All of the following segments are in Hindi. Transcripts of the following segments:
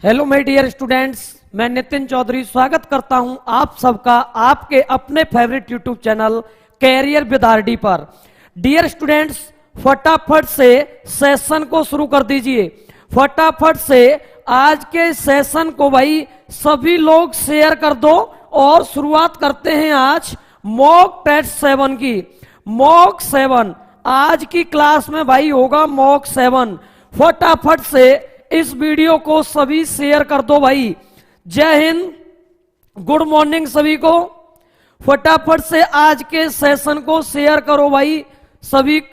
हेलो माय डियर स्टूडेंट्स, मैं नितिन चौधरी स्वागत करता हूं आप सबका आपके अपने favourite YouTube channel career with RD पर। डियर स्टूडेंट्स, फटाफट से सेशन को शुरू कर दीजिए। फटाफट से आज के सेशन को भाई सभी लोग शेयर कर दो और शुरुआत करते हैं आज मॉक टेस्ट 7 की। मॉक 7 आज की क्लास में भाई होगा मॉक 7। फटाफट से इस वीडियो को सभी शेयर कर दो भाई। जय हिंद, गुड मॉर्निंग सभी को। फटाफट से आज के सेशन को शेयर करो भाई सभी,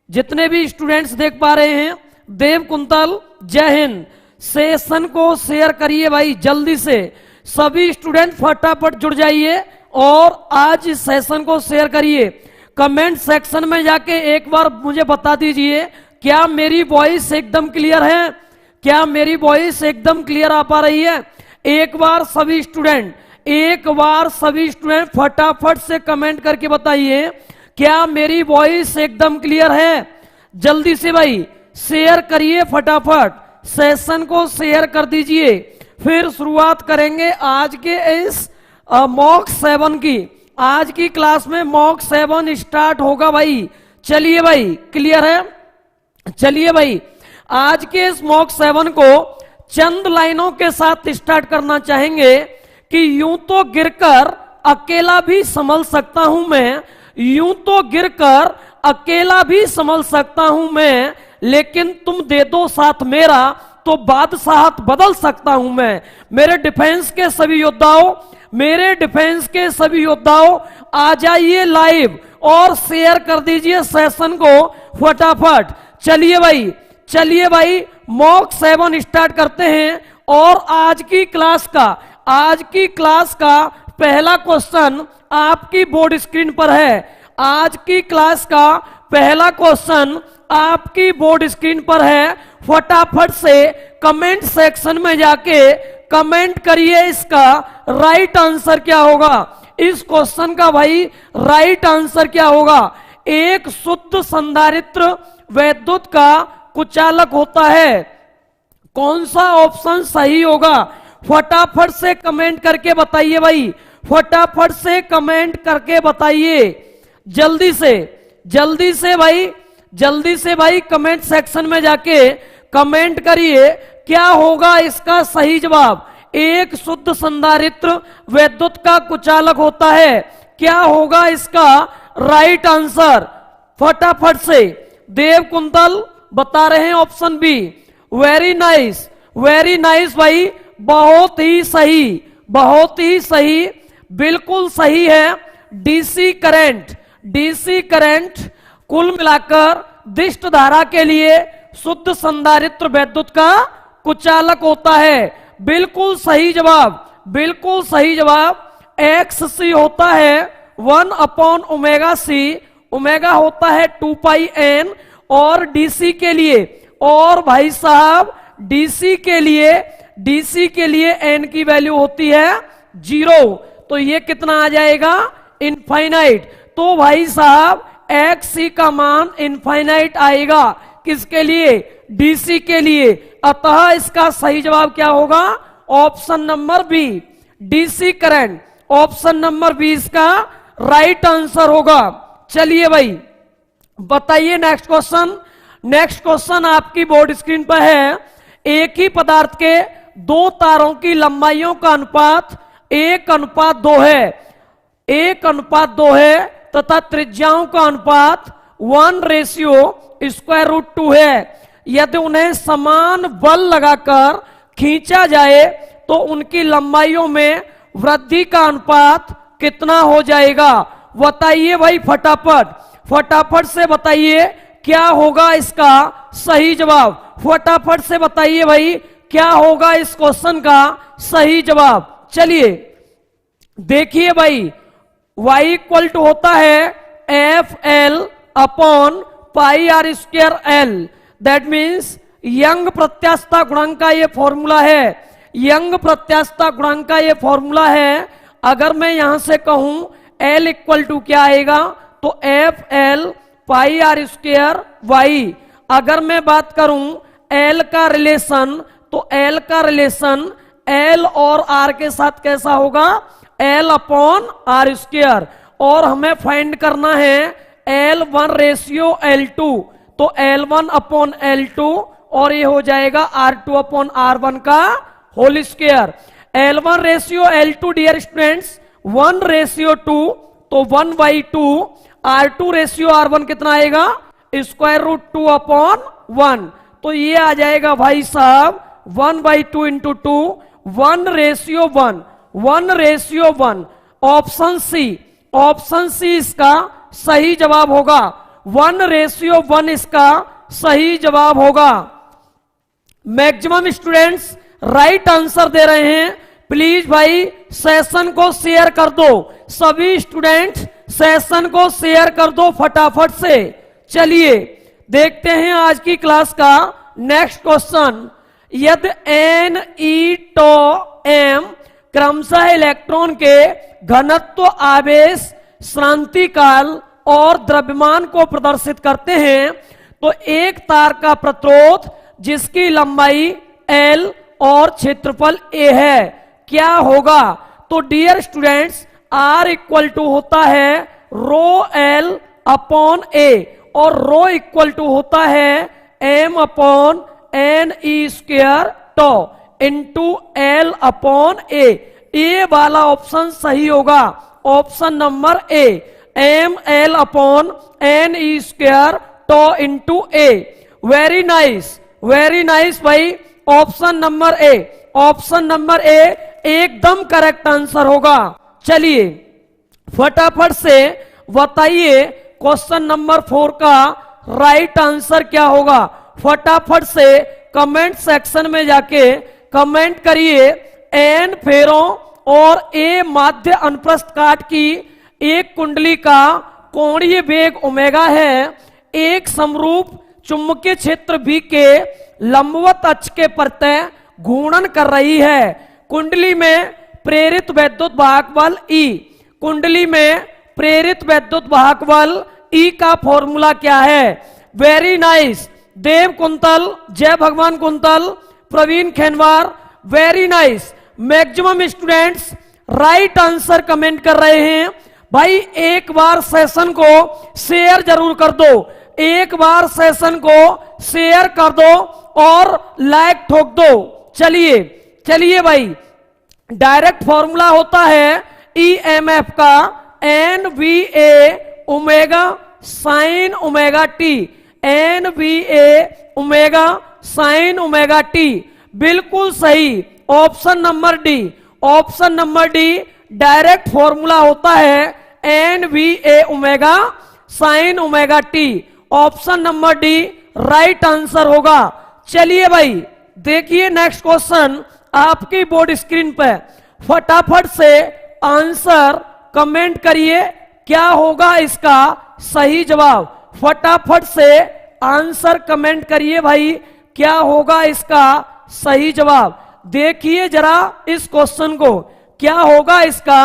जितने भी स्टूडेंट्स देख पा रहे हैं। देव कुंतल, जय हिंद। सेशन को शेयर करिए भाई जल्दी से, सभी स्टूडेंट फटाफट जुड़ जाइए और आज इस सेशन को शेयर करिए। कमेंट सेक्शन में जाके एक बार मुझे बता दीजिए, क्या मेरी वॉइस एकदम क्लियर है? क्या मेरी वॉइस एकदम क्लियर आ पा रही है? एक बार सभी स्टूडेंट फटाफट से कमेंट करके बताइए, क्या मेरी वॉइस एकदम क्लियर है? जल्दी से भाई शेयर करिए, फटाफट सेशन को शेयर कर दीजिए। फिर शुरुआत करेंगे आज के इस मॉक 7 की। आज की क्लास में मॉक 7 स्टार्ट होगा भाई। चलिए भाई, क्लियर है? चलिए भाई, आज के इस मॉक 7 को चंद लाइनों के साथ स्टार्ट करना चाहेंगे कि यूं तो गिरकर अकेला भी संभल सकता हूं मैं, यूं तो गिरकर अकेला भी संभल सकता हूं मैं, लेकिन तुम दे दो साथ मेरा तो बादशाहत बदल सकता हूं मैं। मेरे डिफेंस के सभी योद्धाओं आ जाइए लाइव और शेयर कर दीजिए सेशन को फटाफट। चलिए भाई मॉक 7 स्टार्ट करते हैं। और आज की क्लास का पहला क्वेश्चन आपकी बोर्ड स्क्रीन पर है। आज की क्लास का पहला क्वेश्चन आपकी बोर्ड स्क्रीन पर है। फटाफट से कमेंट सेक्शन में जाके कमेंट करिए, इसका राइट आंसर क्या होगा। इस क्वेश्चन का भाई राइट आंसर क्या होगा? एक शुद्ध संधारित्र वैद्युत का कुचालक होता है। कौन सा ऑप्शन सही होगा? फटाफट से कमेंट करके बताइए भाई, फटाफट से कमेंट करके बताइए। जल्दी से भाई कमेंट सेक्शन में जाके कमेंट करिए, क्या होगा इसका सही जवाब। एक शुद्ध संधारित्र वैद्युत का कुचालक होता है, क्या होगा इसका राइट आंसर? फटाफट से देव कुंतल बता रहे हैं ऑप्शन बी। वेरी नाइस भाई, बहुत ही सही, बिल्कुल सही है। डीसी करंट कुल मिलाकर दिष्ट धारा के लिए शुद्ध संधारित्र वैद्युत का कुचालक होता है। बिल्कुल सही जवाब। XC होता है 1/ओमेगा C, ओमेगा होता है 2πN। और डीसी के लिए, और भाई साहब डीसी के लिए एन की वैल्यू होती है 0, तो ये कितना आ जाएगा? इनफाइनाइट। तो भाई साहब XC का मान इनफाइनाइट आएगा, किसके लिए? डीसी के लिए। अतः इसका सही जवाब क्या होगा? Option number B, DC current. Option number B इसका राइट आंसर होगा। चलिए भाई बताइए नेक्स्ट क्वेश्चन आपकी बोर्ड स्क्रीन पर है। एक ही पदार्थ के दो तारों की लंबाइयों का अनुपात 1:2 है, 1:2 है तथा त्रिज्याओं का अनुपात 1:√2 है। यदि उन्हें समान बल लगाकर खींचा जाए तो उनकी लंबाइयों में वृद्धि का अनुपात कितना हो जाएगा? बताइए भाई फटाफट से बताइए, क्या होगा इसका सही जवाब। फटाफट से बताइए भाई, क्या होगा इस क्वेश्चन का सही जवाब। चलिए देखिए भाई, y इक्वल टू होता है FL/πr²L। दैट मीन्स यंग प्रत्यास्थता गुणांक का ये फॉर्मूला है। अगर मैं यहां से कहूं L इक्वल टू क्या आएगा, तो FL/πr²Y। अगर मैं बात करूं L का रिलेशन तो एल का रिलेशन एल और आर के साथ कैसा होगा, एल अपॉन आर स्क्वायर। और हमें फाइंड करना है L1 रेशियो L2, तो L1 अपॉन L2 और ये हो जाएगा R2 अपॉन R1 का whole square. L1 ratio L2 dear students 1 ratio 2, तो 1/2। R2 रेशियो R1 कितना आएगा, स्क्वायर रूट 2 अपॉन 1, तो ये आ जाएगा भाई साहब 1/2 into 2, 1 ratio 1, 1 ratio 1। Option C, option C इसका सही जवाब होगा, 1 रेशियो 1 इसका सही जवाब होगा। मैक्सिमम स्टूडेंट्स राइट आंसर दे रहे हैं, प्लीज भाई सेशन को शेयर कर दो, सभी स्टूडेंट सेशन को शेयर कर दो फटाफट से। चलिए देखते हैं आज की क्लास का नेक्स्ट क्वेश्चन। यदि n e टो m क्रमशः इलेक्ट्रॉन के घनत्व, आवेश, श्रांति काल और द्रव्यमान को प्रदर्शित करते हैं, तो एक तार का प्रतिरोध जिसकी लंबाई L और क्षेत्रफल A है, क्या होगा। तो dear students R equal to होता है रो L अपॉन A और रो इक्वल टू होता है M upon N E square to into L upon A। A वाला ऑप्शन सही होगा, option number A, M L upon N E square to into A. Very nice, very nice भाई, option number A, option number A एकदम करेक्ट आंसर होगा। चलिए फटाफट से बताइए क्वेश्चन नंबर 4 का राइट आंसर क्या होगा। फटाफट से कमेंट सेक्शन में जाके कमेंट करिए। एन फेरों और ए माध्य अनुप्रस्थ काट की एक कुंडली का कोणीय वेग ओमेगा है, एक समरूप चुंबकीय क्षेत्र बी के लंबवत अक्ष के प्रत्यय घूर्णन कर रही है। कुंडली में प्रेरित वैद्युत वाहक बल ई, कुंडली में प्रेरित वैद्युत वाहक बल ई का फॉर्मूला क्या है। वेरी नाइस, देव Kuntal, Jai Bhagwan Kuntal, Praveen Khenwar, very nice. Maximum students right answer comment कर रहे हैं। भाई एक बार सेशन को शेयर जरूर कर दो, एक बार सेशन को शेयर कर दो और लाइक ठोक दो। चलिए चलिए भाई, डायरेक्ट फॉर्मूला होता है ईएमएफ का N V A omega sine omega T, N V A omega sine omega T. बिल्कुल सही, option number D, option number D direct formula होता है N V A omega sine omega T. Option number D right answer होगा। चलिए भाई देखिए नेक्स्ट क्वेश्चन आपकी बोर्ड स्क्रीन पे, फटाफट से आंसर कमेंट करिए, क्या होगा इसका सही जवाब। फटाफट से आंसर कमेंट करिए भाई, क्या होगा इसका सही जवाब। देखिए जरा इस क्वेश्चन को, क्या होगा इसका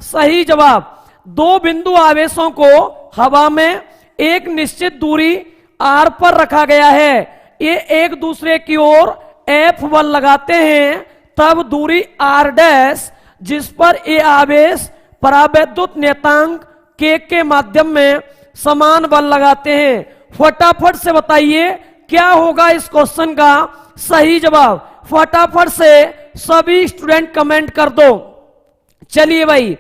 सही जवाब। दो बिंदु आवेशों को हवा में एक निश्चित दूरी r पर रखा गया है, ये एक दूसरे की ओर F बल लगाते हैं, तब दूरी r डैश जिस पर ये आवेश परावैद्युत नियतांक k के माध्यम में समान बल लगाते हैं। फटाफट से बताइए क्या होगा इस क्वेश्चन का सही जवाब। फटाफट से सभी स्टूडेंट कमेंट कर दो। चलिए भाई,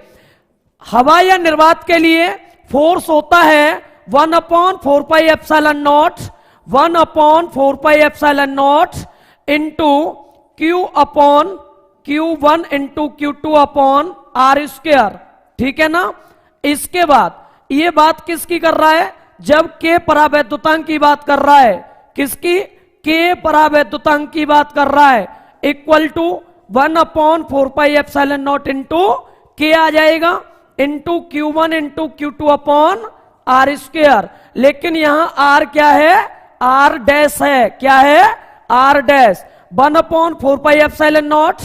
हवा या निर्वात के लिए फोर्स होता है 1/4 pi epsilon not, 1/4 pi epsilon naught into Q upon Q1 into Q2 upon R square, ठीक है ना। इसके बाद ये बात किसकी कर रहा है, जब K परावैद्युतांक की बात कर रहा है, किसकी, K परावैद्युतांक की बात कर रहा है, equal to 1/4 pi epsilon naught into K आ जाएगा into Q1 into Q2 upon R square. लेकिन यहां R क्या है, R डैश है, क्या है, R dash. 1/4 pi epsilon naught,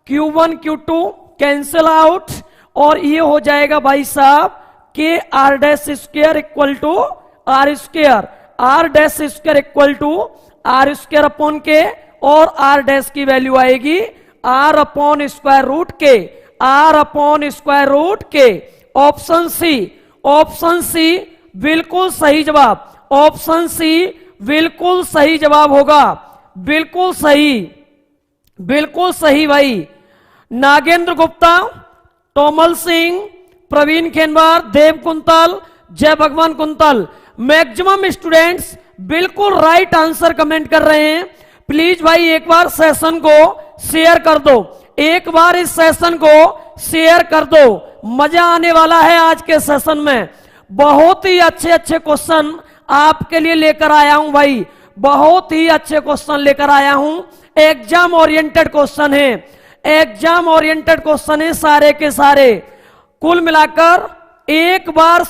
Q1 Q2 cancel out और ये हो जाएगा भाई साहब K R dash square equal to R square, R dash square equal to R square upon K और आर डैश की वैल्यू आएगी R upon square root K, R upon square root K. Option C, option C बिल्कुल सही जवाब, ऑप्शन सी बिल्कुल सही जवाब होगा, बिल्कुल सही, बिल्कुल सही भाई। नागेंद्र गुप्ता, टोमल सिंह, प्रवीण खेनवार, देव Kuntal, Jai Bhagwan quintal, maximum students बिल्कुल राइट आंसर कमेंट कर रहे हैं। प्लीज भाई एक बार सेशन को शेयर कर दो, एक बार इस सेशन को शेयर कर दो, मजा आने वाला है आज के सेशन में। बहुत ही अच्छे अच्छे क्वेश्चन आपके लिए लेकर आया हूं भाई, बहुत ही अच्छे क्वेश्चन लेकर आया हूं। एग्जाम ओरिएंटेड क्वेश्चन है, एग्जाम ओरिएंटेड क्वेश्चन है सारे के सारे। कुल मिलाकर एक बार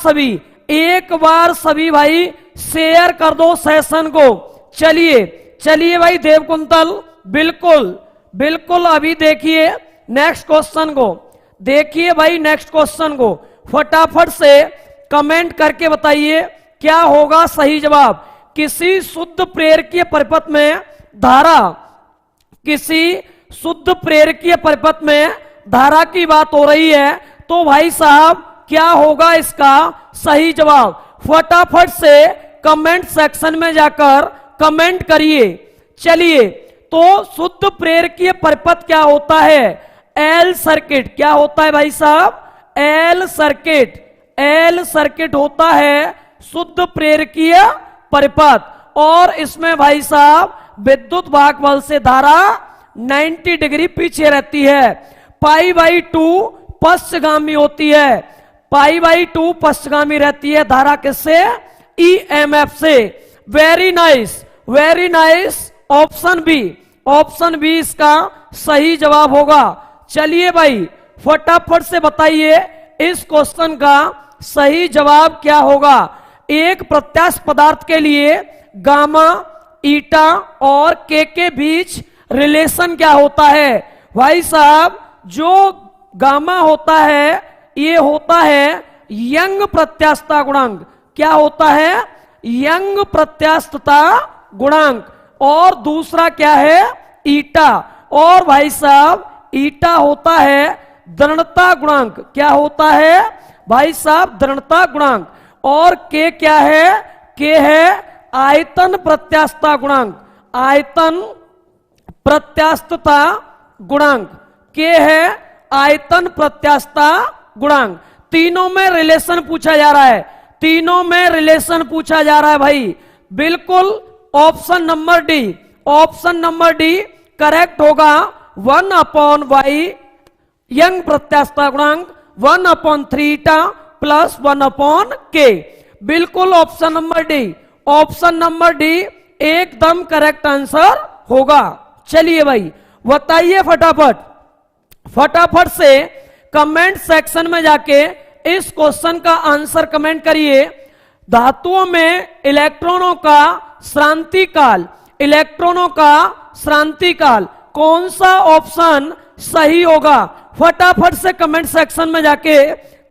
सभी भाई शेयर कर दो सेशन को। चलिए चलिए भाई देव कुंतल, बिल्कुल बिल्कुल। अभी देखिए नेक्स्ट क्वेश्चन को, देखिए भाई नेक्स्ट क्वेश्चन को फटाफट से कमेंट करके बताइए क्या होगा सही जवाब। किसी शुद्ध प्रेरकीय परिपथ में धारा, किसी शुद्ध प्रेरकीय परिपथ में धारा की बात हो रही है, तो भाई साहब क्या होगा इसका सही जवाब। फटाफट से कमेंट सेक्शन में जाकर कमेंट करिए। चलिए, तो शुद्ध प्रेरकीय परिपथ क्या होता है? L circuit. क्या होता है भाई साहब? L circuit. एल सर्किट होता है शुद्ध प्रेरकीय परिपथ, और इसमें भाई साहब विद्युत वाहक बल से धारा 90 डिग्री पीछे रहती है। पाई बाई 2 पश्चगामी होती है, पाई बाई 2 पश्चगामी रहती है धारा किससे? ईएमएफ से। Very nice, very nice. Option B, option B इसका सही जवाब होगा। चलिए भाई फटाफट से बताइए इस क्वेश्चन का सही जवाब क्या होगा। एक प्रत्यास्थ पदार्थ के लिए गामा, ईटा और के बीच रिलेशन क्या होता है? भाई साहब जो गामा होता है ये होता है यंग प्रत्यास्थता गुणांक। क्या होता है? यंग प्रत्यास्थता गुणांक। और दूसरा क्या है? ईटा। और भाई साहब ईटा होता है दृढ़ता गुणांक। क्या होता है भाई साहब? दृढ़ता गुणांक। और के क्या है? के है आयतन प्रत्यास्थता गुणांक। आयतन प्रत्यास्थता गुणांक। के है आयतन प्रत्यास्थता गुणांक। तीनों में रिलेशन पूछा जा रहा है, तीनों में रिलेशन पूछा जा रहा है भाई। बिल्कुल option number D, option number D correct होगा। 1/y यंग प्रत्यास्थता गुणांक 1/3 ईटा प्लस 1/k। बिल्कुल option number D, option number D एकदम करेक्ट आंसर होगा। चलिए भाई बताइए फटाफट, फटाफट से कमेंट सेक्शन में जाके इस क्वेश्चन का आंसर कमेंट करिए। धातुओं में इलेक्ट्रॉनों का श्रांति काल, इलेक्ट्रॉनों का श्रांति काल कौन सा ऑप्शन सही होगा? फटाफट से कमेंट सेक्शन में जाके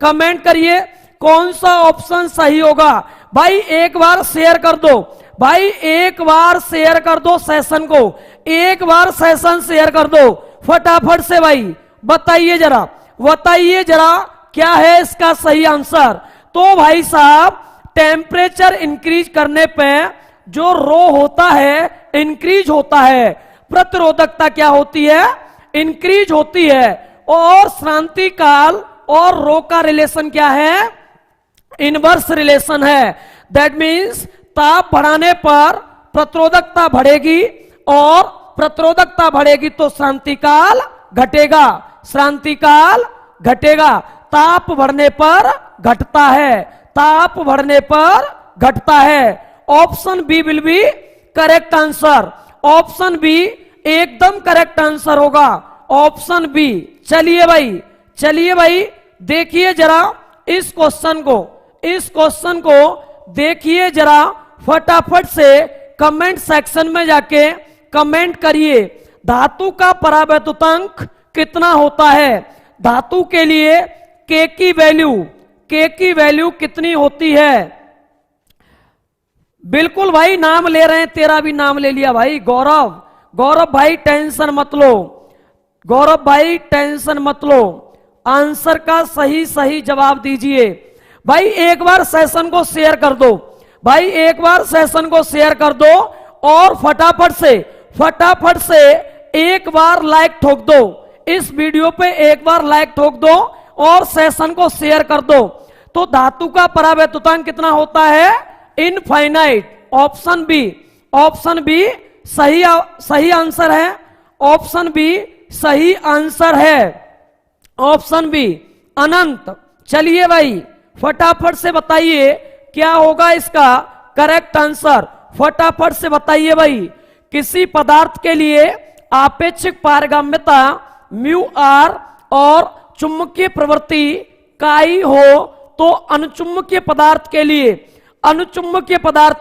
कमेंट करिए कौन सा ऑप्शन सही होगा। भाई एक बार शेयर कर दो, भाई एक बार शेयर कर दो सेशन को, एक बार सेशन शेयर कर दो फटाफट से। भाई बताइए जरा, बताइए जरा क्या है इसका सही आंसर। तो भाई साहब टेम्परेचर इंक्रीज करने पे जो रो होता है इंक्रीज होता है, प्रतिरोधकता क्या होती है? इंक्रीज होती है। और श्रांति काल और रो का रिलेशन क्या है? इनवर्स रिलेशन है। दैट मीन्स ताप बढ़ाने पर प्रतिरोधकता बढ़ेगी, और प्रतिरोधकता बढ़ेगी तो श्रांति काल घटेगा, श्रांति काल घटेगा। ताप बढ़ने पर घटता है, ताप बढ़ने पर घटता है। Option B will be correct answer, option B एकदम करेक्ट आंसर होगा, ऑप्शन बी। चलिए भाई, चलिए भाई देखिए जरा इस क्वेश्चन को, इस क्वेश्चन को देखिए जरा फटाफट से कमेंट सेक्शन में जाके कमेंट करिए। धातु का परावैद्युतांक कितना होता है? धातु के लिए के की वैल्यू, के की वैल्यू कितनी होती है? बिल्कुल भाई नाम ले रहे हैं, तेरा भी नाम ले लिया भाई। गौरव, गौरव भाई टेंशन मत लो, गौरव भाई टेंशन मत लो, आंसर का सही सही जवाब दीजिए। भाई एक बार सेशन को शेयर कर दो, भाई एक बार सेशन को शेयर कर दो और फटाफट से एक बार लाइक ठोक दो, इस वीडियो पे एक बार लाइक ठोक दो और सेशन को शेयर कर दो। तो धातु का परावैद्युतांक कितना होता है? इनफाइनाइट। ऑप्शन बी सही आंसर है, ऑप्शन बी सही आंसर है, ऑप्शन बी अनंत। चलिए भाई फटाफट से बताइए क्या होगा इसका करेक्ट आंसर, फटाफट से बताइए भाई। किसी पदार्थ के लिए आपेक्षिक पारगम्यता म्यू आर और चुंबकीय प्रवृत्ति काई हो तो अनुचुंबकीय पदार्थ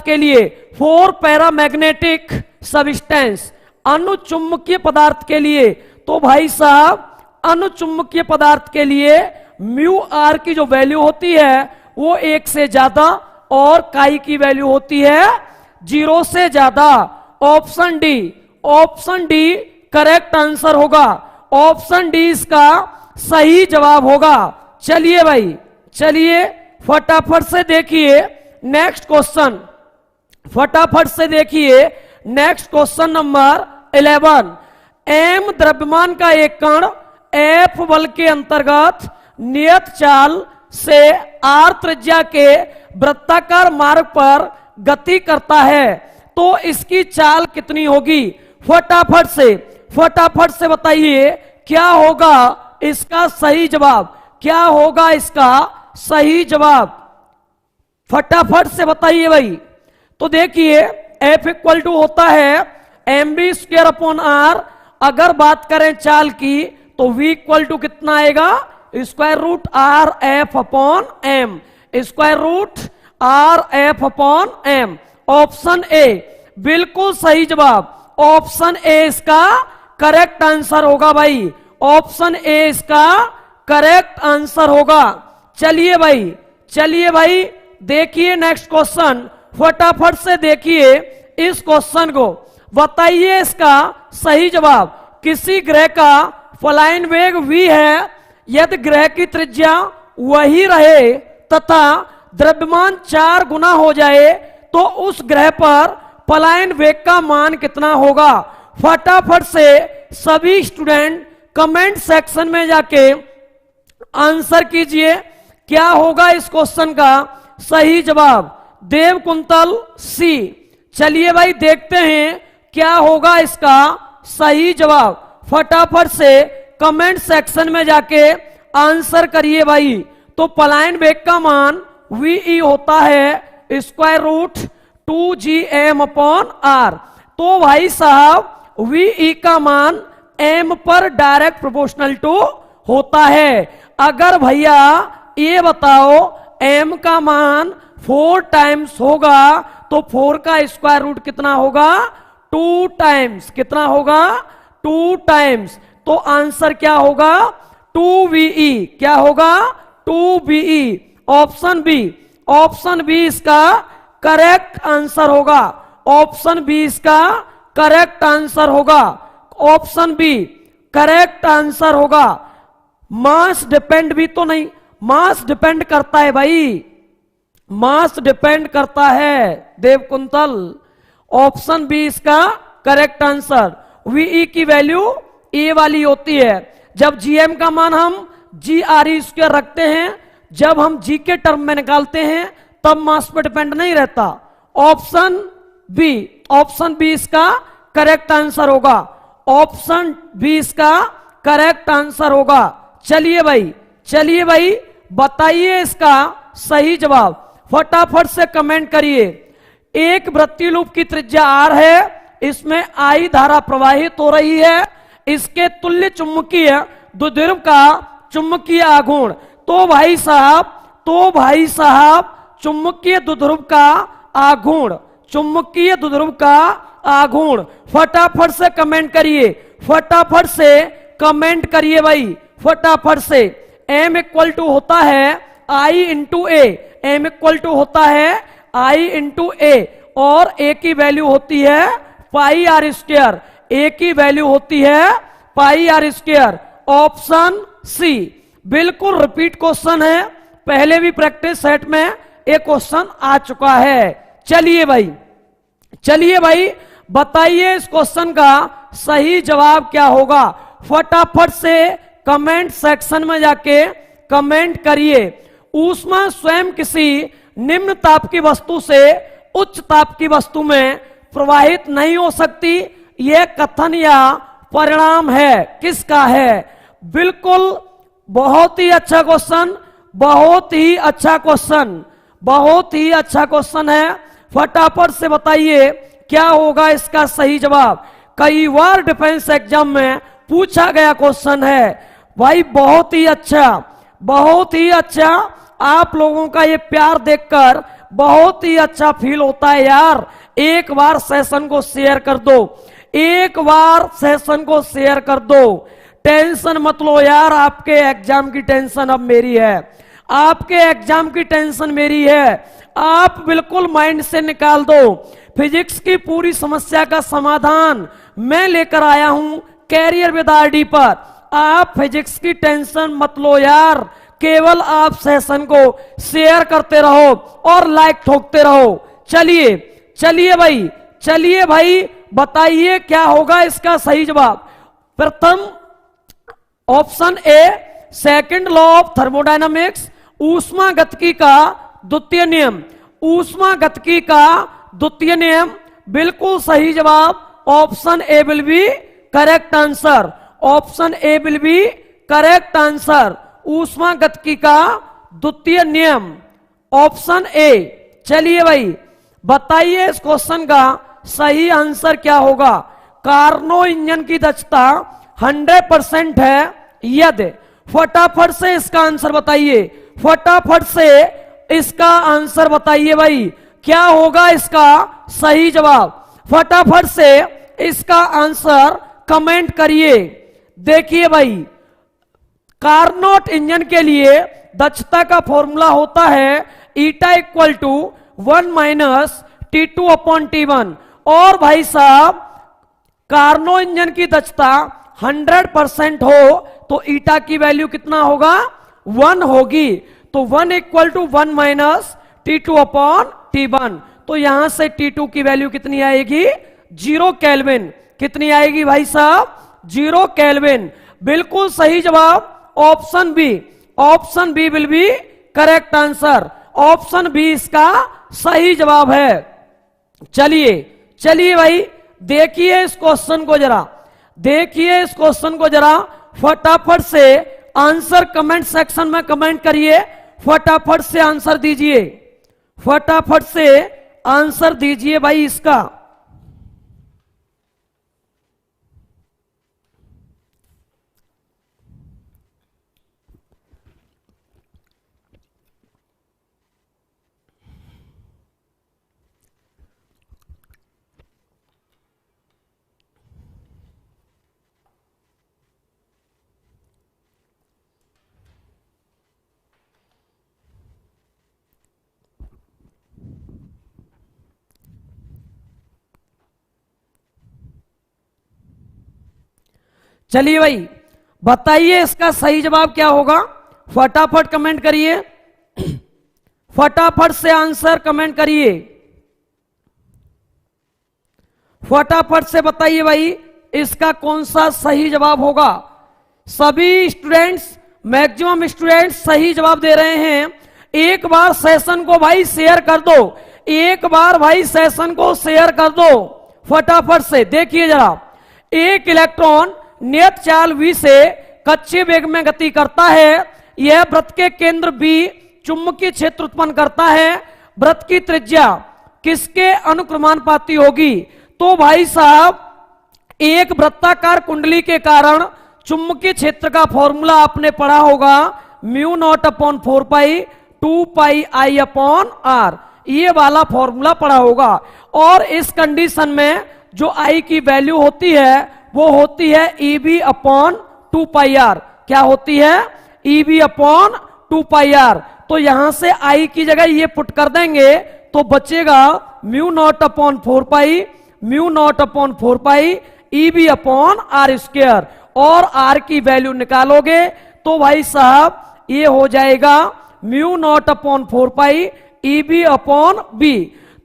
के लिए फोर पैरामैग्नेटिक सब्सटेंस, अनुचुंबकीय पदार्थ के लिए, तो भाई साहब अनुचुंबकीय पदार्थ के लिए म्यू आर की जो वैल्यू होती है वो 1 से ज्यादा और काई की वैल्यू होती है 0 से ज्यादा। ऑप्शन डी करेक्ट आंसर होगा, ऑप्शन डी इसका सही जवाब होगा। चलिए भाई चलिए फटाफट से देखिए नेक्स्ट क्वेश्चन, फटाफट से देखिए नेक्स्ट क्वेश्चन नंबर 11। एम द्रव्यमान का एक कण एफ बल के अंतर्गत नियत चाल से आर त्रिज्या के वृत्ताकार मार्ग पर गति करता है तो इसकी चाल कितनी होगी? फटाफट से बताइए क्या होगा इसका सही जवाब, क्या होगा इसका सही जवाब, फटाफट से बताइए भाई। तो देखिए F इक्वल टू होता है mv स्क्वायर अपॉन आर, अगर बात करें चाल की तो v इक्वल टू कितना आएगा? Square root R F upon M, square root R F upon M. Option A बिल्कुल सही जवाब, ऑप्शन ए इसका करेक्ट आंसर होगा भाई, ऑप्शन ए इसका करेक्ट आंसर होगा। चलिए भाई देखिए नेक्स्ट क्वेश्चन, फटाफट से देखिए इस क्वेश्चन को, बताइए इसका सही जवाब। किसी ग्रह का फलायन वेग v है, यदि ग्रह की त्रिज्या वही रहे तथा द्रव्यमान 4 गुना हो जाए तो उस ग्रह पर पलायन वेग का मान कितना होगा? फटाफट से सभी स्टूडेंट कमेंट सेक्शन में जाके आंसर कीजिए क्या होगा इस क्वेश्चन का सही जवाब। देव कुंतल सी। चलिए भाई देखते हैं क्या होगा इसका सही जवाब, फटाफट से कमेंट सेक्शन में जाके आंसर करिए भाई। तो पलायन वेग का मान वी होता है square root 2gm upon are. तो भाई साहब वी का मान m पर डायरेक्ट प्रोपोर्शनल टू होता है। अगर भैया ये बताओ m का मान 4 टाइम्स होगा तो 4 का स्क्वायर रूट कितना होगा? 2 टाइम्स। कितना होगा? 2 टाइम्स। तो आंसर क्या होगा? 2ve। क्या होगा? 2ve। ऑप्शन बी इसका करेक्ट आंसर होगा, ऑप्शन बी इसका करेक्ट आंसर होगा, ऑप्शन बी करेक्ट आंसर होगा। मास डिपेंड भी तो नहीं, मास डिपेंड करता है भाई, मास डिपेंड करता है देवकुंतल। ऑप्शन बी इसका करेक्ट आंसर। वीई की वैल्यू ए वाली होती है। जब जीएम का मान हम जी आर ई स्क्वायर रखते हैं, जब हम जी के टर्म में निकालते हैं तब मास पर डिपेंड नहीं रहता। ऑप्शन बी इसका करेक्ट आंसर होगा, ऑप्शन बी इसका करेक्ट आंसर होगा। चलिए भाई बताइए इसका सही जवाब, फटाफट से कमेंट करिए। एक वृत्तीय लूप की त्रिज्या आर है, इसमें आई धारा प्रवाहित हो रही है, इसके तुल्य चुंबकीय द्विध्रुव का चुंबकीय आघूर्ण। तो भाई साहब चुंबकीय द्विध्रुव का आघूर्ण, चुंबकीय द्विध्रुव का आघूर्ण। फटाफट से कमेंट करिए, फटाफट से कमेंट करिए भाई, फटाफट से। m इक्वल टू होता है I into A, M equal to होता है I इंटू ए और a की वैल्यू होती है पाई आर स्क्वायर। ए की वैल्यू होती है पाई आर स्क्वायर, ऑप्शन सी। बिल्कुल रिपीट क्वेश्चन है, पहले भी प्रैक्टिस सेट में एक क्वेश्चन आ चुका है। चलिए भाई बताइए इस क्वेश्चन का सही जवाब क्या होगा। फटाफट से कमेंट सेक्शन में जाके कमेंट करिए। ऊष्मा स्वयं किसी निम्न ताप की वस्तु से उच्च ताप की वस्तु में प्रवाहित नहीं हो सकती, यह कथन या परिणाम है किसका है। बिल्कुल बहुत ही अच्छा क्वेश्चन, बहुत ही अच्छा क्वेश्चन, बहुत ही अच्छा क्वेश्चन है। फटाफट से बताइए क्या होगा इसका सही जवाब। कई बार डिफेंस एग्जाम में पूछा गया क्वेश्चन है भाई। बहुत ही अच्छा, बहुत ही अच्छा। आप लोगों का ये प्यार देखकर बहुत ही अच्छा फील होता है यार। एक बार सेशन को शेयर कर दो, एक बार सेशन को शेयर कर दो। टेंशन मत लो यार, आपके एग्जाम की टेंशन अब मेरी है, आपके एग्जाम की टेंशन मेरी है। आप बिल्कुल माइंड से निकाल दो। फिजिक्स की पूरी समस्या का समाधान मैं लेकर आया हूं कैरियर विद आरडी पर। आप फिजिक्स की टेंशन मत लो यार, केवल आप सेशन को शेयर करते रहो और लाइक ठोकते रहो। चलिए भाई बताइए क्या होगा इसका सही जवाब। प्रथम option A, second law of thermodynamics, ऊष्मागतिकी का द्वितीय नियम, ऊष्मागतिकी का द्वितीय नियम। बिल्कुल सही जवाब option A will be correct answer, option A will be correct answer. ऊष्मागतिकी का द्वितीय नियम, ऑप्शन ए। चलिए भाई बताइए इस क्वेश्चन का सही आंसर क्या होगा। कार्नो इंजन की दक्षता 100% है यदि, फटाफट से इसका आंसर बताइए, फटाफट से इसका आंसर बताइए भाई क्या होगा इसका सही जवाब। फटाफट से इसका आंसर कमेंट करिए। देखिए भाई कार्नोट इंजन के लिए दक्षता का फॉर्मूला होता है eta equal to 1 minus T2 upon T1। और भाई साहब कार्नो इंजन की दक्षता 100% हो तो ईटा की वैल्यू कितना होगा, 1 होगी। तो 1 equal to 1 minus T2 upon T1। तो यहां से T2 की वैल्यू कितनी आएगी, 0 केल्विन। कितनी आएगी भाई साहब, 0 केल्विन। बिल्कुल सही जवाब option B, option B will be correct answer. Option B इसका सही जवाब है। चलिए भाई देखिए इस क्वेश्चन को जरा, देखिए इस क्वेश्चन को जरा। फटाफट से आंसर कमेंट सेक्शन में कमेंट करिए, फटाफट से आंसर दीजिए, फटाफट से आंसर दीजिए भाई इसका। चलिए भाई बताइए इसका सही जवाब क्या होगा। फटाफट कमेंट करिए, फटाफट से आंसर कमेंट करिए, फटाफट से बताइए भाई इसका कौन सा सही जवाब होगा। सभी स्टूडेंट्स, मैक्सिमम स्टूडेंट्स सही जवाब दे रहे हैं। एक बार सेशन को भाई शेयर कर दो, एक बार भाई सेशन को शेयर कर दो फटाफट से। देखिए जरा, एक इलेक्ट्रॉन नियत चाल v से कच्चे वेग में गति करता है। यह वृत्त के केंद्र B चुंबकीय क्षेत्र उत्पन्न करता है। वृत्त की त्रिज्या किसके अनुक्रमानुपाती होगी। तो भाई साहब एक वृत्ताकार कुंडली के कारण चुंबकीय क्षेत्र का फॉर्मूला आपने पढ़ा होगा, mu naught upon 4 pi 2 pi I upon R. ये वाला फॉर्मूला पढ़ा होगा। और इस कंडीशन में जो आई की वैल्यू होती है वो होती है EB अपॉन 2 पाई आर। क्या होती है, EB अपॉन 2 पाई आर। तो यहां से आई की जगह ये पुट कर देंगे तो बचेगा mu naught upon 4 pi, mu naught upon 4 pi E B upon R square, और आर की वैल्यू निकालोगे तो भाई साहब ये हो जाएगा mu naught upon 4 pi E B upon B.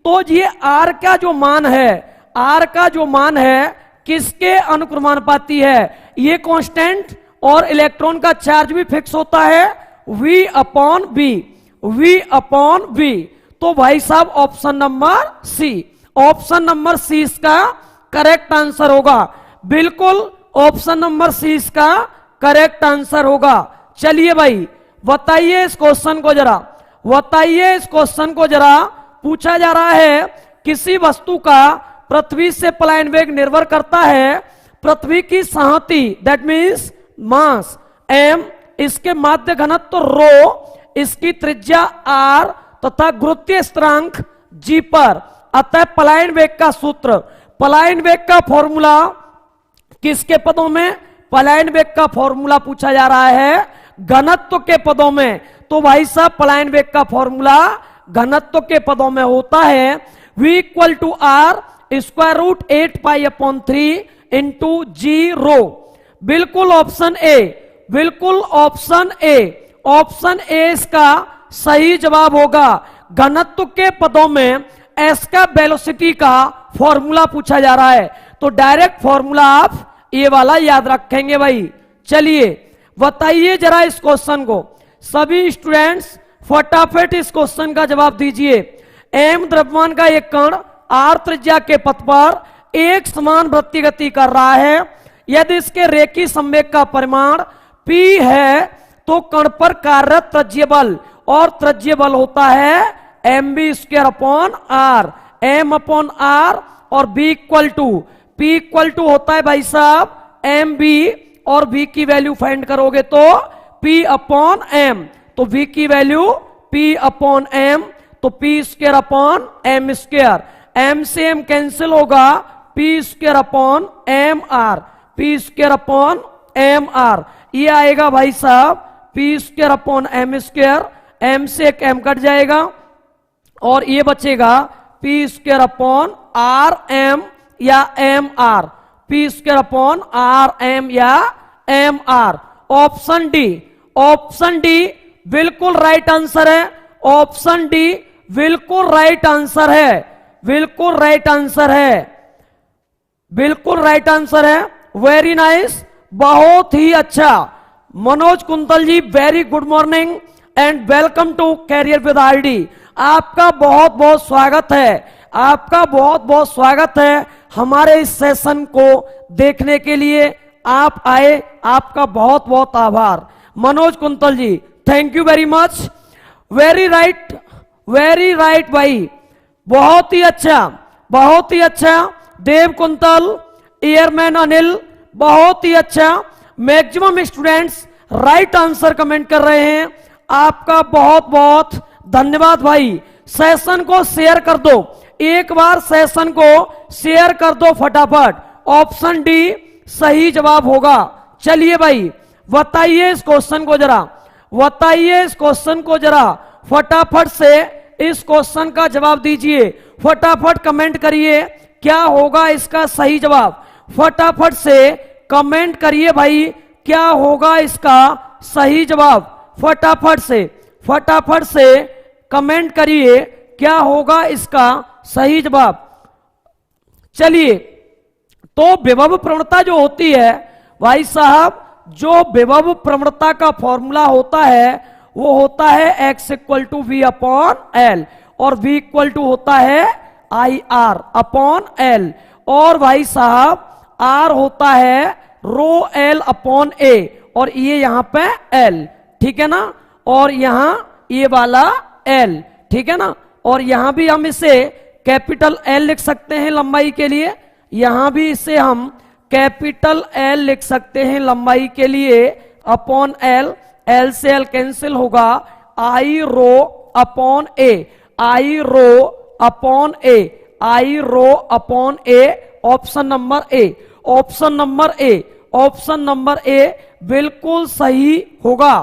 तो ये आर का जो मान है, आर का जो मान है किसके अनुक्रमानुपाती है, ये कांस्टेंट, और इलेक्ट्रॉन का चार्ज भी फिक्स होता है V upon B, V upon B. तो भाई साहब option number C, option number C इसका करेक्ट आंसर होगा। बिल्कुल ऑप्शन नंबर सी इसका करेक्ट आंसर होगा। चलिए भाई बताइए इस क्वेश्चन को जरा, बताइए इस क्वेश्चन को जरा। पूछा जा रहा है किसी वस्तु का पृथ्वी से पलायन वेग निर्भर करता है पृथ्वी की संहति, दैट मीन्स मास m, इसके माध्य घनत्व रो, इसकी त्रिज्या r तथा गुरुत्वीय स्थिरांक g पर। अतः पलायन वेग का सूत्र, पलायन वेग का फॉर्मूला किसके पदों में, पलायन वेग का फॉर्मूला पूछा जा रहा है घनत्व के पदों में। तो भाई साहब पलायन वेग का फॉर्मूला घनत्व के पदों में होता है v equal to R square root 8 pi upon 3 into G rho. बिल्कुल ऑप्शन ए, बिल्कुल ऑप्शन ए, ऑप्शन ए इसका सही जवाब होगा। घनत्व के पदों में एस का वेलोसिटी का फॉर्मूला पूछा जा रहा है, तो डायरेक्ट फॉर्मूला आप ये वाला याद रखेंगे भाई। चलिए बताइए जरा इस क्वेश्चन को, सभी स्टूडेंट्स फटाफट इस क्वेश्चन का जवाब दीजिए। एम द्रव्यमान का एक कण आर त्रिज्या के पथ पर एक समान वृत्तीय गति कर रहा है। यदि इसके रेखीय संवेग का परिमाण P है तो कण पर कार्यरत त्रिज्यीय बल, और त्रिज्यीय बल होता है M B square upon R, M upon R, और B equal to, P equal to होता है भाई साहब एम बी, और बी की वैल्यू फाइंड करोगे तो P अपॉन एम, तो v की वैल्यू P अपॉन एम, तो P square upon M square, M से एम कैंसिल होगा, P square upon M R, P square upon M R, ये आएगा भाई साहब P square upon M square, M से एक एम कट जाएगा और ये बचेगा P square upon R M या M R, P square upon R M या M R. Option D, option D बिल्कुल राइट आंसर है, ऑप्शन डी बिल्कुल राइट आंसर है, बिल्कुल राइट आंसर है, बिल्कुल राइट आंसर है। वेरी नाइस, बहुत ही अच्छा। Manoj Kuntal ji very good morning and welcome to career with RD. आपका बहुत बहुत स्वागत है, आपका बहुत बहुत स्वागत है हमारे इस सेशन को देखने के लिए। आप आए, आपका बहुत बहुत आभार। Manoj Kuntal ji thank you very much, very right भाई, बहुत ही अच्छा, बहुत ही अच्छा। देव कुंतल, एयरमैन अनिल, बहुत ही अच्छा। Maximum students right answer comment कर रहे हैं, आपका बहुत बहुत धन्यवाद भाई। सेशन को शेयर कर दो, एक बार सेशन को शेयर कर दो फटाफट। ऑप्शन डी सही जवाब होगा। चलिए भाई बताइए इस क्वेश्चन को जरा, बताइए इस क्वेश्चन को जरा, फटाफट से इस क्वेश्चन का जवाब दीजिए, फटाफट कमेंट करिए क्या होगा इसका सही जवाब। फटाफट से कमेंट करिए भाई क्या होगा इसका सही जवाब। फटाफट से कमेंट करिए क्या होगा इसका सही जवाब। चलिए, तो विभव प्रवणता जो होती है भाई साहब, जो विभव प्रवणता का फॉर्मूला होता है वो होता है x equal to V upon L, और v इक्वल टू होता है आई आर अपॉन एल, और भाई साहब r होता है रो एल अपॉन ए, और ये यहां पे l, ठीक है ना, और यहां ये वाला l, ठीक है ना, और यहां भी हम इसे कैपिटल L लिख सकते हैं लंबाई के लिए, यहां भी इसे हम कैपिटल L लिख सकते हैं लंबाई के लिए, अपॉन L, L से L कैंसिल होगा, I rho upon A, I rho upon A, I rho upon A. Option number A, option number A, option number A बिल्कुल सही होगा।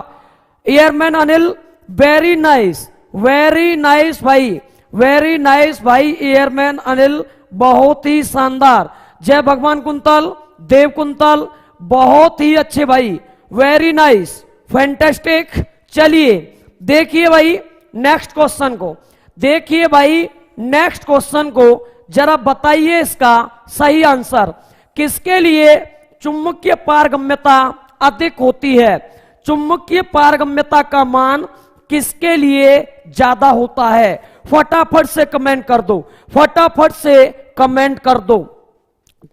Airman Anil very nice, very nice भाई, वेरी नाइस भाई एयरमैन अनिल, बहुत ही शानदार। जय भगवान कुंतल, देव कुंतल, बहुत ही अच्छे भाई, वेरी नाइस, फैंटास्टिक। चलिए देखिए भाई नेक्स्ट क्वेश्चन को, देखिए भाई नेक्स्ट क्वेश्चन को, जरा बताइए इसका सही आंसर। किसके लिए चुंबकीय पारगम्यता अधिक होती है? चुंबकीय पारगम्यता का मान किसके लिए ज्यादा होता है? फटाफट से कमेंट कर दो, फटाफट से कमेंट कर दो।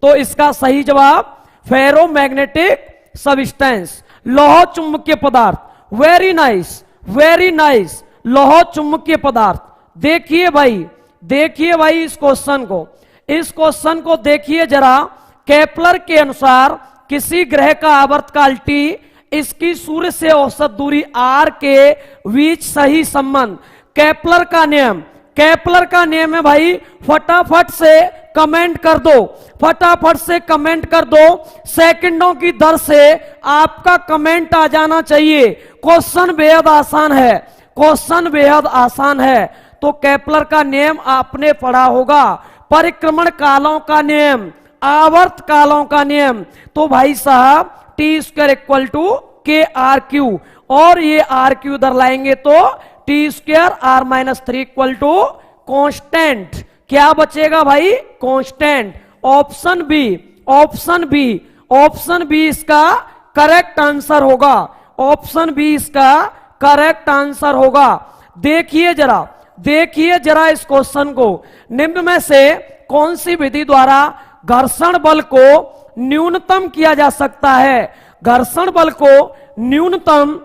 तो इसका सही जवाब फेरोमैग्नेटिक सब्सटेंस, लौह चुंबकीय पदार्थ। वेरी नाइस, वेरी नाइस, लौह चुंबकीय पदार्थ। देखिए भाई, देखिए भाई इस क्वेश्चन को, इस क्वेश्चन को देखिए जरा। केपलर के अनुसार किसी ग्रह का आवर्तकाल टी, इसकी सूर्य से औसत दूरी आर के बीच सही संबंध। केपलर का नियम, केपलर का नियम है भाई, फटाफट से कमेंट कर दो, फटाफट से कमेंट कर दो। सेकंडों की दर से आपका कमेंट आ जाना चाहिए। क्वेश्चन बेहद आसान है, क्वेश्चन बेहद आसान है। तो केपलर का नियम आपने पढ़ा होगा, परिक्रमण कालों का नियम, आवर्त कालों का नियम। तो भाई साहब T square equal to K R cube, और ये आर क्यू इधर लाएंगे तो T square R minus 3 equal to constant. क्या बचेगा भाई? Constant. Option B, option B, option B इसका करेक्ट आंसर होगा, ऑप्शन बी इसका करेक्ट आंसर होगा। देखिए जरा, देखिए जरा इस क्वेश्चन को, निम्न में से कौन सी विधि द्वारा घर्षण बल को न्यूनतम किया जा सकता है? घर्षण बल को न्यूनतम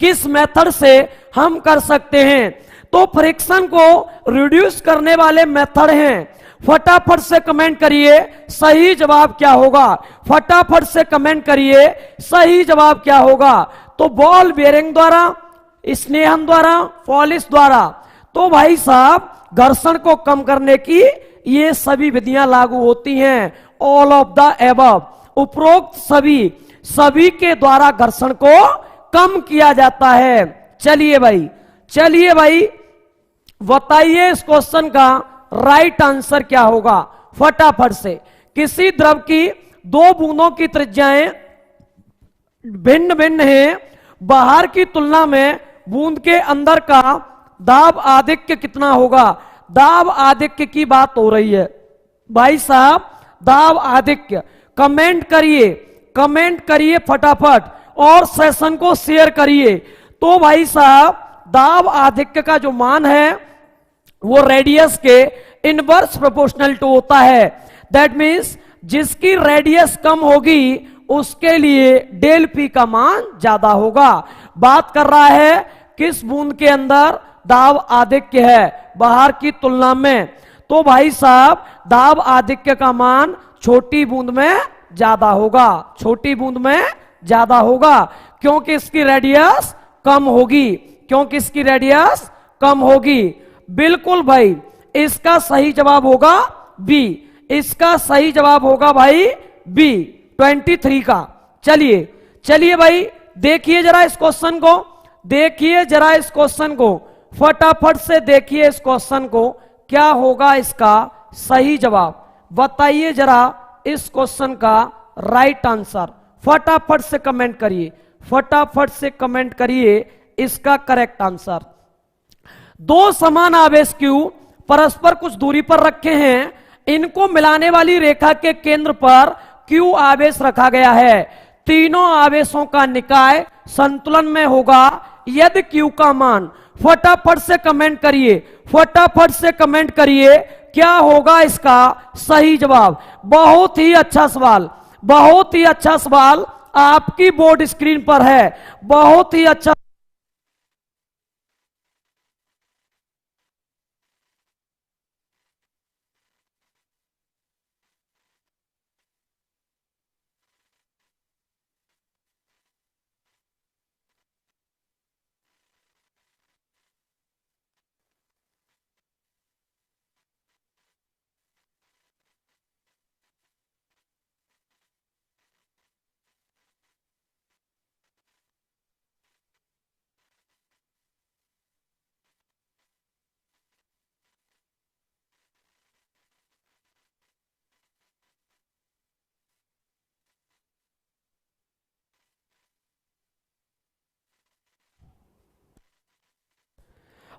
किस मेथड से हम कर सकते हैं? तो फ्रिक्शन को रिड्यूस करने वाले मेथड हैं। फटाफट से कमेंट करिए सही जवाब क्या होगा, फटाफट से कमेंट करिए सही जवाब क्या होगा। तो बॉल बेयरिंग द्वारा, स्नेहन द्वारा, पॉलिश द्वारा। तो भाई साहब घर्षण को कम करने की ये सभी विधियां लागू होती हैं। ऑल ऑफ द एबव, उपरोक्त सभी, सभी के द्वारा घर्षण को कम किया जाता है। चलिए भाई, चलिए भाई बताइए इस क्वेश्चन का राइट आंसर क्या होगा फटाफट से। किसी द्रव की दो बूंदों की त्रिज्याएं भिन्न भिन्न हैं, बाहर की तुलना में बूंद के अंदर का दाब आधिक्य कितना होगा? दाब आधिक्य की बात हो रही है भाई साहब, दाब आधिक्य। कमेंट करिए, कमेंट करिए फटाफट, और सेशन को शेयर करिए। तो भाई साहब दाब आधिक्य का जो मान है वो रेडियस के इनवर्स प्रोपोर्शनल टू होता है। दैट मीन्स जिसकी रेडियस कम होगी उसके लिए डेल पी का मान ज्यादा होगा। बात कर रहा है किस बूंद के अंदर दाब आधिक्य है बाहर की तुलना में। तो भाई साहब दाब आधिक्य का मान छोटी बूंद में ज्यादा होगा, छोटी बूंद में ज्यादा होगा, क्योंकि इसकी रेडियस कम होगी, क्योंकि इसकी रेडियस कम होगी। बिल्कुल भाई, इसका सही जवाब होगा बी, इसका सही जवाब होगा भाई बी 23 का। चलिए, चलिए भाई देखिए जरा इस क्वेश्चन को, देखिए जरा इस क्वेश्चन को, फटाफट से देखिए इस क्वेश्चन को, क्या होगा इसका सही जवाब। बताइए जरा इस क्वेश्चन का राइट आंसर, फटाफट से कमेंट करिए, फटाफट से कमेंट करिए इसका करेक्ट आंसर। दो समान आवेश क्यू परस्पर कुछ दूरी पर रखे हैं, इनको मिलाने वाली रेखा के केंद्र पर क्यू आवेश रखा गया है। तीनों आवेशों का निकाय संतुलन में होगा यदि क्यू का मान, फटाफट से कमेंट करिए, फटाफट से कमेंट करिए क्या होगा इसका सही जवाब। बहुत ही अच्छा सवाल, बहुत ही अच्छा सवाल आपकी बोर्ड स्क्रीन पर है, बहुत ही अच्छा।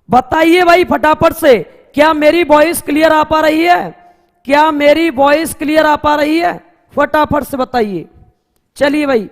बताइए भाई फटाफट से, क्या मेरी वॉइस क्लियर आ पा रही है? क्या मेरी वॉइस क्लियर आ पा रही है? फटाफट से बताइए। चलिए भाई,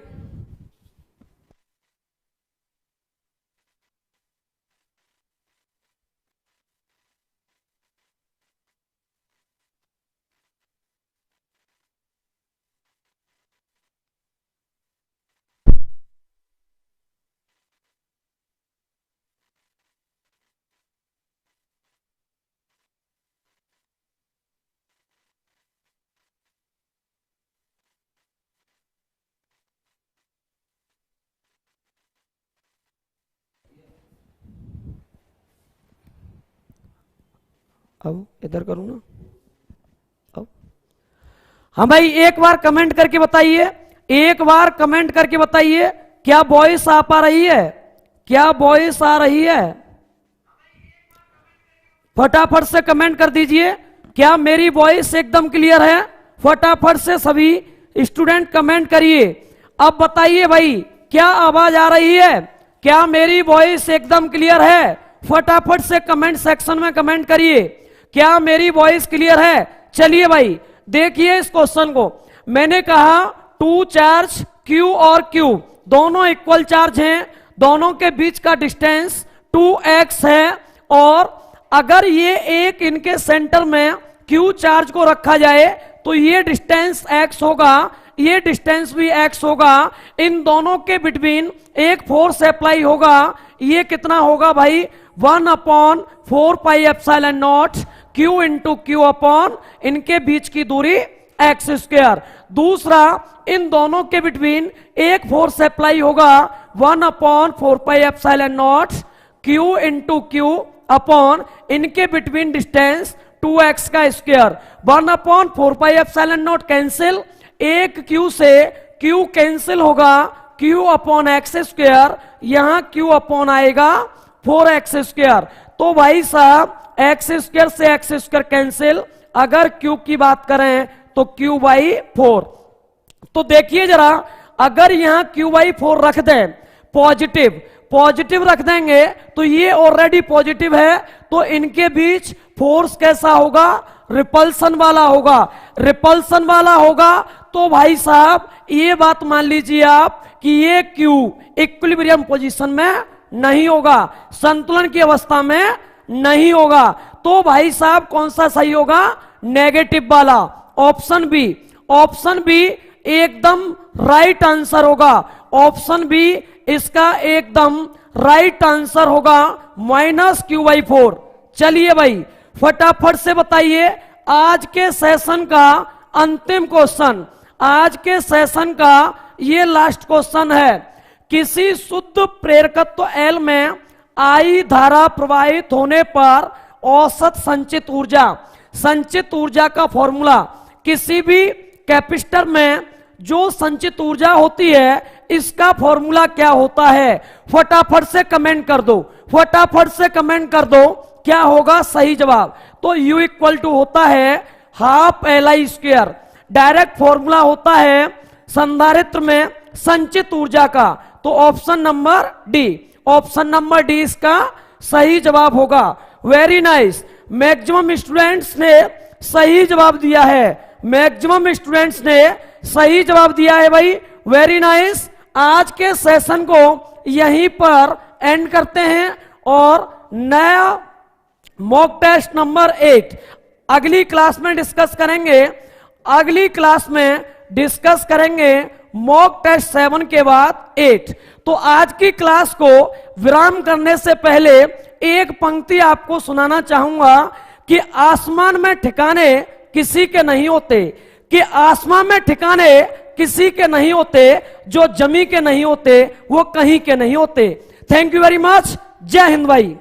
अब इधर करूं ना। अब हाँ भाई, एक बार कमेंट करके बताइए, एक बार कमेंट करके बताइए, क्या वॉइस आ पा रही है? क्या वॉइस आ रही है? फटाफट से कमेंट कर दीजिए, क्या मेरी वॉइस एकदम क्लियर है? फटाफट से सभी स्टूडेंट कमेंट करिए। अब बताइए भाई, क्या आवाज आ रही है? क्या मेरी वॉइस एकदम क्लियर है? फटाफट से कमेंट सेक्शन में कमेंट करिए, क्या मेरी वॉइस क्लियर है? चलिए भाई, देखिए इस क्वेश्चन को। मैंने कहा टू चार्ज Q और Q दोनों इक्वल चार्ज हैं, दोनों के बीच का डिस्टेंस 2x है, और अगर ये एक इनके सेंटर में Q चार्ज को रखा जाए तो ये डिस्टेंस x होगा, ये डिस्टेंस भी x होगा। इन दोनों के बिटवीन एक फोर्स अप्लाई होगा, ये कितना होगा भाई? 1/4πε0 Q इंटू Q अपॉन इनके बीच की दूरी एक्स स्क्वायर। दूसरा, इन दोनों के बिटवीन एक फोर्स अप्लाई होगा 1/4πε0 Q इंटू Q अपॉन इनके बिटवीन डिस्टेंस 2x का स्क्वायर। 1/4πε0 कैंसिल, एक Q से Q कैंसिल होगा, Q अपॉन एक्स स्क्वायर, यहां Q अपॉन आएगा 4x स्क्वायर। तो भाई साहब एक्स स्क्वायर से एक्स स्क्वायर कैंसिल, अगर Q की बात करें तो Q/4। तो देखिए जरा, अगर यहां Q/4 रख दें, पॉजिटिव पॉजिटिव रख देंगे तो ये ऑलरेडी पॉजिटिव है, तो इनके बीच फोर्स कैसा होगा? रिपल्सन वाला होगा। रिपल्सन वाला होगा तो भाई साहब ये बात मान लीजिए आप कि ये Q इक्विलिब्रियम पोजीशन में नहीं होगा, संतुलन की अवस्था में नहीं होगा। तो भाई साहब कौन सा सही होगा? नेगेटिव वाला, ऑप्शन बी। ऑप्शन बी एकदम राइट आंसर होगा। ऑप्शन बी इसका एकदम राइट आंसर होगा, -Q/4। चलिए भाई फटाफट से बताइए, आज के सेशन का अंतिम क्वेश्चन, आज के सेशन का ये लास्ट क्वेश्चन है। किसी शुद्ध प्रेरकत्व L में I धारा प्रवाहित होने पर औसत संचित ऊर्जा का फॉर्मूला। किसी भी कैपेसिटर में जो संचित ऊर्जा होती है इसका फॉर्मूला क्या होता है? फटाफट से कमेंट कर दो, फटाफट से कमेंट कर दो, क्या होगा सही जवाब? तो U इक्वल टू होता है 12LI²। डायरेक्ट फॉर्मूला होता है संधारित्र में संचित ऊर्जा का। तो option number D, option number D इसका सही जवाब होगा। वेरी नाइस, मैक्सिमम स्टूडेंट्स ने सही जवाब दिया है, मैक्सिमम स्टूडेंट्स ने सही जवाब दिया है भाई। वेरी नाइस, आज के सेशन को यहीं पर एंड करते हैं और नया मॉक टेस्ट नंबर 8 अगली क्लास में डिस्कस करेंगे। अगली क्लास में डिस्कस करेंगे मॉक टेस्ट 7 के बाद 8। तो आज की क्लास को विराम करने से पहले एक पंक्ति आपको सुनाना चाहूंगा कि आसमान में ठिकाने किसी के नहीं होते, कि आसमान में ठिकाने किसी के नहीं होते, जो जमी के नहीं होते वो कहीं के नहीं होते। थैंक यू वेरी मच, जय हिंद भाई।